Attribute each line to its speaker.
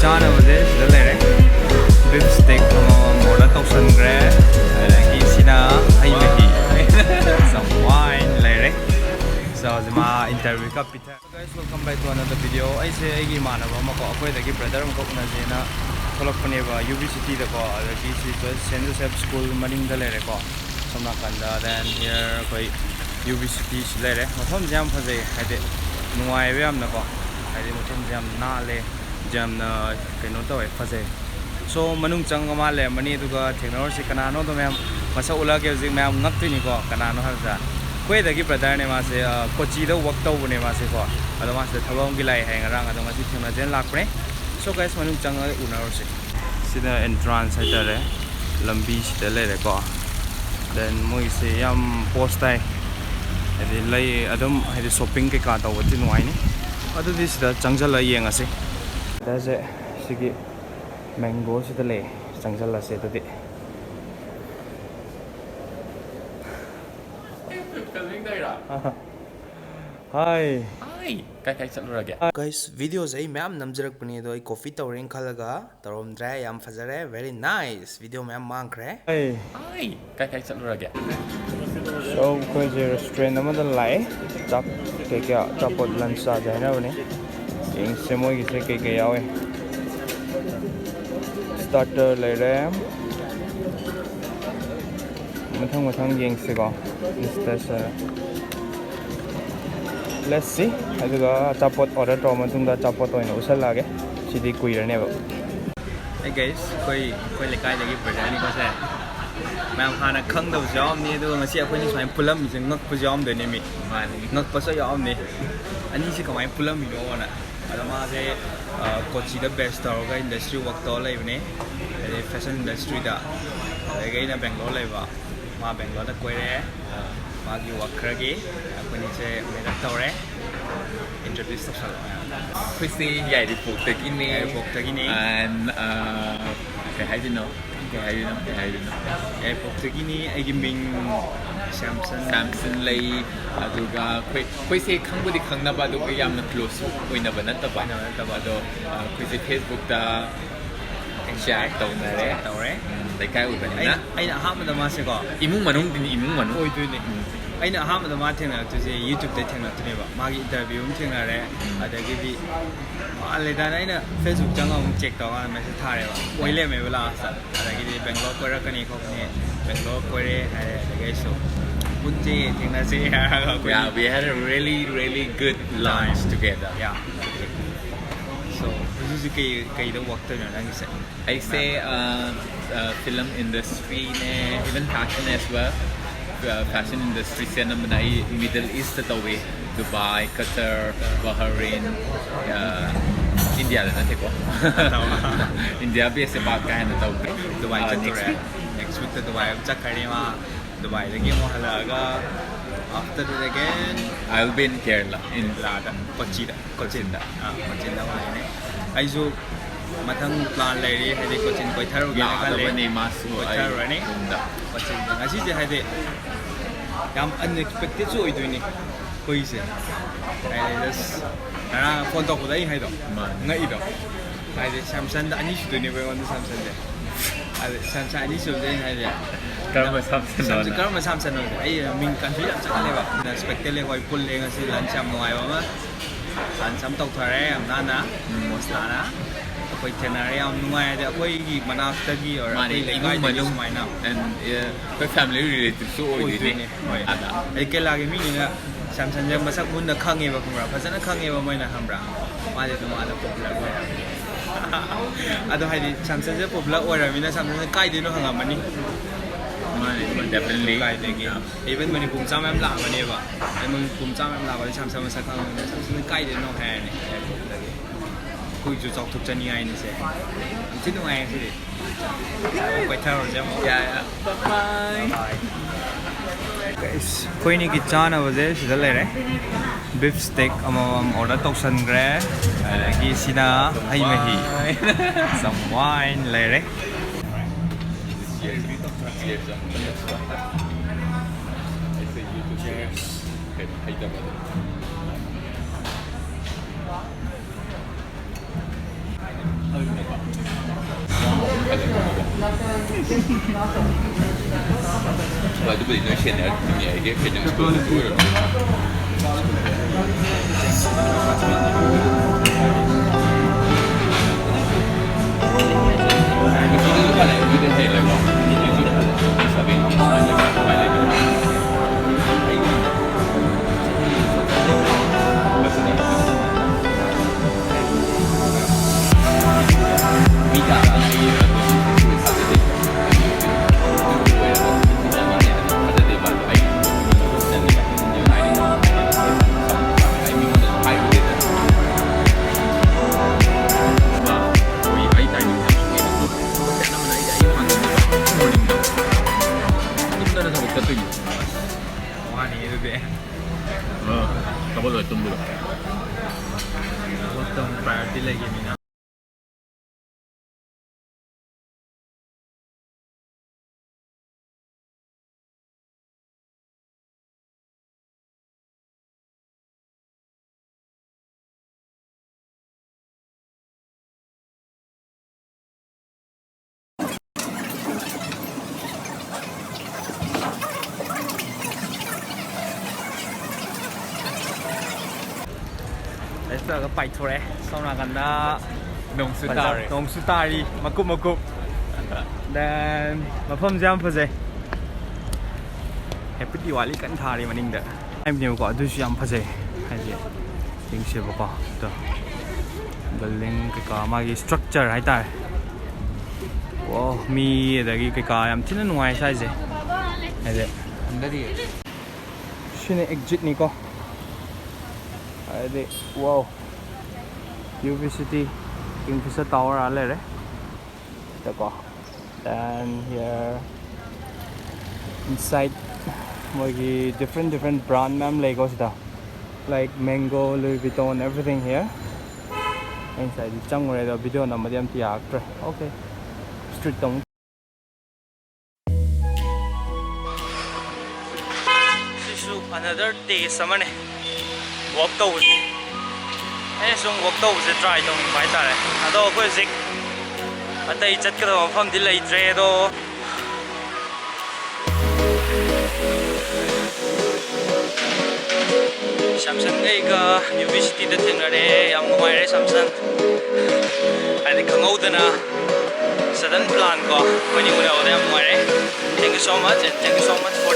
Speaker 1: ꯆꯥꯅꯕꯁꯦ ꯁꯤꯗ ꯂꯩꯔꯦ ꯕꯤꯐ ꯁ꯭ꯇꯦꯛ ꯑꯃꯃꯝ ꯑꯣꯔꯗꯔ ꯇꯧꯁꯟꯈ꯭ꯔꯦ ꯑꯗꯒꯤ ꯁꯤꯅ ꯍꯩ ꯃꯍꯤ some wine ꯂꯩꯔꯦ so ꯃꯥ ꯏꯟꯇꯔꯚ꯭ꯌꯨ ꯀ ꯄꯤꯊꯔ guys welcome back to another video ꯑꯩꯁꯦ ꯑꯩꯒꯤ ꯏꯃꯥꯟꯅꯕ ꯑꯃꯀꯣ ꯑꯩꯈꯣꯏꯗꯒꯤ ꯕ꯭ꯔꯗꯔ ꯑꯃꯈꯛ ꯎꯅꯁꯦꯅ ꯊꯣꯛꯂꯛꯄꯅꯦꯕ UB ꯁꯤꯇꯤꯗꯀꯣ ꯑꯗꯒꯤ ꯁꯤ ꯁꯦꯟ ꯖꯣꯁꯦꯞ ꯁ꯭ꯀꯨꯜ ꯃꯅꯤꯡꯗ ꯂꯩꯔꯦꯀꯣ ꯁꯣꯝ ꯅꯥꯀꯟꯗ then here ꯑꯩꯈꯣꯏ UB ꯁꯤꯇꯤ ꯁꯤ ꯂꯩꯔꯦ ꯃꯐꯝꯁꯦ ꯌꯥꯝ ꯐꯖꯩ ꯍꯥꯏꯗꯤ ꯅꯨꯡꯉꯥꯏꯕ ꯌꯥꯝꯅꯀꯣ ꯍꯥꯏꯗꯤ ꯃꯐꯝꯁꯦ ꯌꯥꯝ ꯅꯥꯜꯂꯦ ꯌꯥꯝꯅ ꯀꯩꯅꯣ ꯇꯧꯋꯦ ꯐꯖꯩ ꯁꯣ ꯃꯅꯨꯡ ꯆꯪꯉ ꯃꯥ ꯂꯩꯔꯝꯃꯅꯤ ꯑꯗꯨꯒ ꯊꯦꯡꯅꯔꯁꯤ ꯀꯅꯥꯅꯣꯗꯣ ꯃꯌꯥꯝ ꯃꯁꯛ ꯎꯠꯂꯛꯑꯒꯦ ꯍꯧꯖꯤꯛ ꯃꯌꯥꯝ ꯉꯛꯇꯣꯏꯅꯤꯀꯣ ꯀꯅꯥꯅꯣ ꯍꯥꯏꯕꯗ ꯑꯩꯈꯣꯏꯗꯒꯤ ꯕ꯭ꯔꯗꯔꯅꯦ ꯃꯥꯁꯦ ꯀꯣꯆꯤꯗ ꯋꯛ ꯇꯧꯕꯅꯦ ꯃꯥꯁꯦꯀꯣ ꯑꯗꯣ ꯃꯥꯁꯤꯗ ꯊꯕꯛ ꯑꯃꯒꯤ ꯂꯥꯛꯑꯦ ꯍꯌꯦꯡ ꯉꯔꯥꯡ ꯑꯗꯣ ꯉꯁꯤ ꯊꯦꯡꯅꯖꯦꯅ ꯂꯥꯛꯄꯅꯦ ꯁꯣ ꯒꯥꯏꯁ ꯃꯅꯨꯡ ꯆꯪꯉꯒ ꯎꯅꯔꯨꯁꯤ ꯁꯤꯗ ꯑꯦꯟꯇ꯭ꯔꯥꯟꯁ ꯍꯥꯏꯇꯥꯔꯦ ꯂꯝꯕꯤꯁꯤꯗ ꯂꯩꯔꯦꯀꯣ ꯗꯦꯟ ꯃꯣꯏꯁꯦ ꯌꯥꯝ ꯄꯣꯁ ꯇꯥꯏ ꯍꯥꯏꯗꯤ ꯂꯩ ꯑꯗꯨꯝ ꯍꯥꯏꯗꯤ ꯁꯣꯞꯄꯤꯡ ꯀꯩꯀꯥ ꯇꯧꯕꯗꯤ ꯅꯨꯡꯉꯥꯏꯅꯤ ꯑꯗꯨꯗꯤ ꯁꯤꯗ ꯆꯪꯁꯤꯜꯂ ꯌꯦꯡꯉꯁꯤ ꯁꯤꯗꯁꯦ ꯁꯤꯒꯤ ꯃꯦꯡꯒꯣꯁꯤꯗ ꯂꯩ ꯆꯪꯁꯤꯜꯂꯁꯤ ꯑꯗꯨꯗꯤ ꯍꯥꯏ
Speaker 2: ꯀꯥꯏ ꯆꯠꯂꯨꯔꯒꯦ
Speaker 1: ꯒꯥꯏꯁ ꯚꯤꯗꯤꯑꯣꯁꯦ ꯑꯩ ꯃꯌꯥꯝ ꯅꯝꯖꯔꯛꯄꯅꯦ ꯑꯗꯣ ꯑꯩ ꯀꯣꯐꯤ ꯇꯧꯔꯦꯅ ꯈꯜꯂꯒ ꯇꯧꯔꯝꯗ꯭ꯔꯦ ꯌꯥꯝ ꯐꯖꯔꯦ ꯚꯦꯔꯤ ꯅꯥꯏꯁ ꯚꯤꯗꯤꯑꯣ ꯃꯌꯥꯝ ꯃꯥꯡꯈ꯭ꯔꯦ
Speaker 2: ꯀꯥꯏ ꯆꯠꯂꯨꯔꯒꯦ
Speaker 1: ꯁꯣ ꯑꯩꯈꯣꯏꯁꯦ ꯔꯦꯁꯇꯨꯔꯦꯟ ꯑꯃꯗ ꯂꯥꯛꯑꯦ ꯆꯥꯛ ꯀꯩꯀꯥ ꯑꯆꯥꯄꯣꯠ ꯂꯟꯆ ꯆꯥꯁꯦ ꯍꯥꯏꯅꯕꯅꯦ ꯌꯦꯡꯁꯦ ꯃꯣꯏꯒꯤꯁꯦ ꯀꯩꯀꯩ ꯌꯥꯎꯋꯦ ꯁ꯭ꯇꯥꯔꯇꯔ ꯂꯩꯔꯦ ꯃꯊꯪ ꯌꯦꯡꯁꯤꯀꯣ ꯏꯟꯁꯇꯦꯁ ꯂꯦꯠꯁ ꯁꯤ ꯑꯗꯨꯒ ꯑꯆꯥꯄꯣꯠ ꯑꯣꯔꯗꯔ ꯇꯧꯔ ꯃꯇꯨꯡꯗ ꯑꯆꯥꯄꯣꯠ ꯑꯣꯏꯅ ꯎꯠꯁꯜꯂꯛꯑꯒꯦ ꯁꯤꯗꯤ ꯀꯨꯏꯔꯅꯦꯕ ꯑꯩ ꯒꯥꯏꯁ ꯑꯩꯈꯣꯏ ꯂꯩꯀꯥꯏꯗꯒꯤ ꯕ꯭ꯔꯗꯔꯅꯤꯀꯣꯁꯦ ꯃꯌꯥꯝ ꯍꯥꯟꯅ ꯈꯪꯗꯕꯁꯨ ꯌꯥꯎꯔꯝꯅꯤ ꯑꯗꯨꯒ ꯉꯁꯤ ꯑꯩꯈꯣꯏꯅ ꯁꯨꯃꯥꯏꯅ ꯄꯨꯜꯂꯝꯃꯤꯁꯦ ꯉꯛꯄꯁꯨ ꯌꯥꯎꯔꯝꯗꯣꯏꯅꯦ ꯃꯤ ꯉꯛꯄꯁꯨ ꯌꯥꯎꯔꯝꯅꯤ ꯑꯅꯤꯁꯤ ꯀꯃꯥꯏꯅ ꯄꯨꯜꯂꯝꯃꯤꯅꯣꯅ ꯑꯗꯣ ꯃꯥꯁꯦ ꯀꯣꯆꯤꯗ ꯕꯦꯁ ꯇꯧꯔꯒ ꯏꯟꯗꯁꯇ꯭ꯔꯤ ꯋꯛ ꯇꯧꯔ ꯂꯩꯕꯅꯦ ꯍꯥꯏꯗꯤ ꯐꯦꯁꯟ ꯏꯟꯗꯁꯇ꯭ꯔꯤꯗ ꯑꯗꯒꯤ ꯑꯩꯅ ꯕꯦꯡꯒ꯭ꯂꯣꯔ ꯂꯩꯕ ꯃꯥ ꯕꯦꯡꯒ꯭ꯂꯣꯔꯗ ꯀꯣꯏꯔꯛꯑꯦ ꯃꯥꯒꯤ ꯋꯛ ꯈꯔꯒꯤ ꯑꯩꯈꯣꯏꯅꯤꯁꯦ ꯃꯦꯗꯞ ꯇꯧꯔꯦ introduce ꯇꯧꯁꯜꯂꯛꯑꯣ
Speaker 2: ꯑꯩꯈꯣꯏꯁꯦ ꯌꯥꯏꯔꯤꯄꯣꯛꯇꯒꯤꯅꯦ and ꯀꯩ ꯍꯥꯏꯗꯣꯏꯅꯣ
Speaker 1: ꯌꯥꯏꯔꯤꯄꯣꯛꯇꯒꯤꯅꯤ ꯑꯩꯒꯤ ꯃꯤꯡ
Speaker 2: Samson Lei ꯑꯗꯨꯒ ꯑꯩꯈꯣꯏꯁꯦ ꯈꯪꯕꯨꯗꯤ ꯈꯪꯅꯕ ꯑꯗꯨꯒ ꯌꯥꯝꯅ ꯀ꯭ꯂꯣꯁ ꯑꯣꯏꯅꯕ ꯅꯠꯇꯕ ꯑꯗꯣ ꯑꯩꯈꯣꯏꯁꯦ ꯐꯦꯁꯕꯨꯛꯇ ꯁꯤꯌꯥꯔ ꯇꯧꯔꯦ ꯂꯩꯀꯥꯏ ꯑꯣꯏꯕꯅꯤꯅ
Speaker 1: ꯑꯩꯅ ꯑꯍꯥꯟꯕꯗ ꯃꯥꯁꯦꯀꯣ
Speaker 2: ꯏꯃꯨꯡ ꯃꯅꯨꯡ
Speaker 1: ꯑꯣꯏꯗꯣꯏꯅꯦ ꯑꯩꯅ ꯑꯍꯥꯟꯕꯗ ꯃꯥ ꯊꯦꯡꯅꯔꯛꯇꯣꯏꯁꯦ ꯌꯨꯇ꯭ꯌꯨꯕꯇꯩ ꯊꯦꯡꯅꯔꯛꯇꯣꯏꯅꯦꯕ ꯃꯥꯒꯤ ꯏꯟꯇꯔꯚ꯭ꯌꯨ ꯑꯃ ꯊꯦꯡꯅꯔꯦ ꯑꯗꯒꯤꯗꯤ ꯃꯥꯜꯂꯦꯗꯅ ꯑꯩꯅ ꯐꯦꯁꯕꯨꯛ ꯆꯪꯉꯒ ꯑꯃꯨꯛ ꯆꯦꯛ ꯇꯧꯔꯀꯥꯟꯗ ꯃꯦꯁꯦꯖ ꯊꯥꯔꯦꯕ ꯑꯣꯏ ꯂꯩꯔꯝꯃꯦꯕ ꯂꯥꯁꯇ ꯑꯗꯒꯤꯗꯤ ꯕꯦꯡꯒ꯭ꯂꯣꯔ ꯀꯣꯏꯔꯛꯀꯅꯤ ꯈꯣꯠꯀꯅꯤ ꯕꯦꯡꯒ꯭ꯂꯣꯔ ꯀꯣꯏꯔꯦ ꯍꯥꯏꯔꯦ ꯑꯗꯒꯤ ꯑꯩꯁꯨ ꯄꯨꯟꯁꯦ ꯊꯦꯡꯅꯁꯦ ꯍꯥꯏꯔꯒ
Speaker 2: Yeah, we had a really good lunch together.
Speaker 1: Yeah. So hꯧꯖꯤꯛꯀꯩꯗ ꯋꯛ ꯇꯧꯔꯤꯅꯣ ꯅꯪꯒꯤꯁꯦ
Speaker 2: ꯑꯩꯁꯦ film industry ne even fashion as well. Fashion industry se namna ai Middle East ta tawe Dubai, Qatar, Bahrain, India da nate ko India be se baat ka na taw
Speaker 1: Dubai next week to Dubai chakari ma Dubai dagi mo halaga after that again
Speaker 2: I'll be in Kerala in
Speaker 1: Cochin da wala aisu mathang plan lairi hadi Cochin koitharu ge
Speaker 2: la ne masu
Speaker 1: koitharu ni Cochin ngasi je hadi yam unexpected so oidoini koise ai das ara phone to kudai haido ngai do hadi Samson da ani su ni be on Samson de ai Samson ani su de hadi
Speaker 2: karma
Speaker 1: Samson no ai min country am chakale ba unexpected le hoi pull le ngasi lunch am noi ba ma lunch am tok thare am na mostana koi tenare am nuai de koi gi manastagi or
Speaker 2: mani imung manung
Speaker 1: maina
Speaker 2: and koi family related so oi ni ada
Speaker 1: ai ke lagi mi ni Samson je masak mun na khange ba khumra phasana khange ba moina hambra ma je to ma da popular ba ado hai Samson je popular ora mina Samson kai de no hanga mani
Speaker 2: definitely
Speaker 1: kai de gi even mani kum cham am la mani ba ai mun kum cham am la ba Samson masak khang Samson kai de no hai ni kui ju chok thuk chani ai ni se tin no ai si quay thao rồi xem
Speaker 2: bye
Speaker 1: guys khoi ni ki chana baje sida le re beef steak amam order tausanre adagi sina hai mahi some wine le re
Speaker 2: ꯑꯗꯨꯕꯨꯗꯤ ꯅꯣꯏ ꯁꯦꯅꯤꯌꯔꯅꯤ ꯑꯩꯒꯤ fitness ꯁ꯭ꯀꯨꯜꯗ ꯑꯣꯏꯔꯕꯅꯤ
Speaker 1: Wani itu deh.
Speaker 2: Kamu udah tunggu.
Speaker 1: Potong party lagi mina. Ito ka tore. So nakanda nong sutari makup. Dan mafam jam phase. Happy Diwali kan thari maning da. Time new ko adu jam phase. Haji. Ting se ba to. Building ka magi structure hai ta. Wow, mi dagi ka yam thina nuai sai je. Haji. Andari. Shine exit ni ko. Wow, UV City Kingfisher Tower are then here inside different brand ma'am Lagos da like Mango, Louis Vuitton, everything here inside the video na madam theatre. Okay, street tong this is another day summer walk toes. Any song walk toes try to find that. I don't know if I take it from the late trade. Samson Lei you visited the thing today. I'm going to Samson. I think I'm out na sudden plan ko when you know them. Thank you so much and thank you so much for